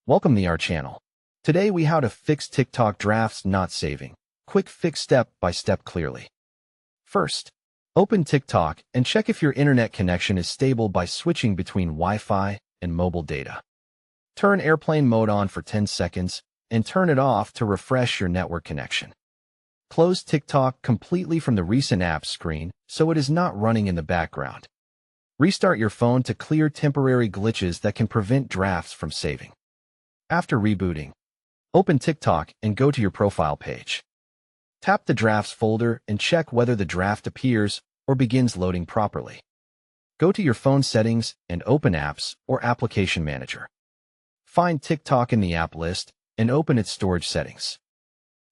Welcome to our channel. Today we how to fix TikTok drafts not saving. Quick fix step by step clearly. First, open TikTok and check if your internet connection is stable by switching between Wi-Fi and mobile data. Turn airplane mode on for 10 seconds and turn it off to refresh your network connection. Close TikTok completely from the recent apps screen so it is not running in the background. Restart your phone to clear temporary glitches that can prevent drafts from saving. After rebooting, open TikTok and go to your profile page. Tap the Drafts folder and check whether the draft appears or begins loading properly. Go to your phone settings and open Apps or Application Manager. Find TikTok in the app list and open its storage settings.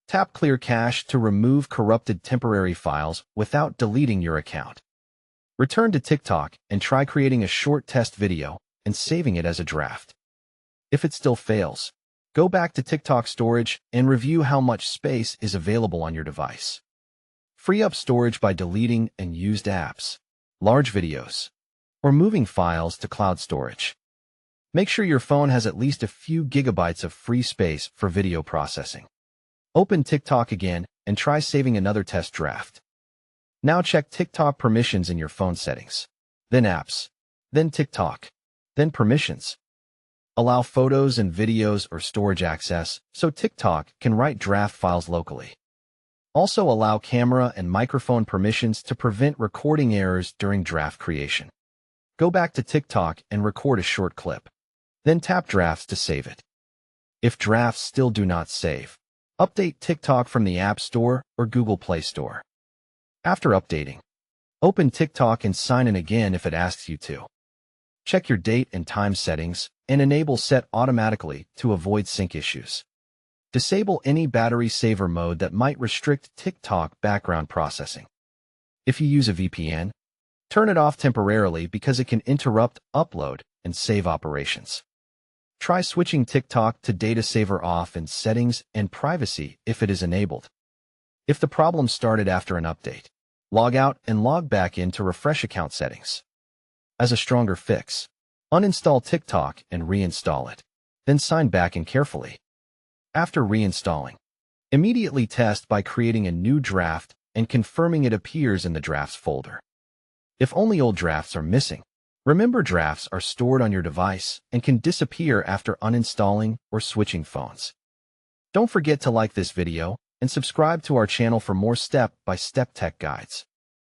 Tap Clear Cache to remove corrupted temporary files without deleting your account. Return to TikTok and try creating a short test video and saving it as a draft. If it still fails, go back to TikTok storage and review how much space is available on your device. Free up storage by deleting unused apps, large videos, or moving files to cloud storage. Make sure your phone has at least a few gigabytes of free space for video processing. Open TikTok again and try saving another test draft. Now check TikTok permissions in your phone settings, then Apps, then TikTok, then Permissions. Allow photos and videos or storage access so TikTok can write draft files locally. Also allow camera and microphone permissions to prevent recording errors during draft creation. Go back to TikTok and record a short clip. Then tap Drafts to save it. If drafts still do not save, update TikTok from the App Store or Google Play Store. After updating, open TikTok and sign in again if it asks you to. Check your date and time settings and enable Set Automatically to avoid sync issues. Disable any battery saver mode that might restrict TikTok background processing. If you use a VPN, turn it off temporarily because it can interrupt upload and save operations. Try switching TikTok to Data Saver off in Settings and Privacy if it is enabled. If the problem started after an update, log out and log back in to refresh account settings. As a stronger fix, uninstall TikTok and reinstall it, then sign back in carefully. After reinstalling, immediately test by creating a new draft and confirming it appears in the Drafts folder. If only old drafts are missing, remember drafts are stored on your device and can disappear after uninstalling or switching phones. Don't forget to like this video and subscribe to our channel for more step-by-step tech guides.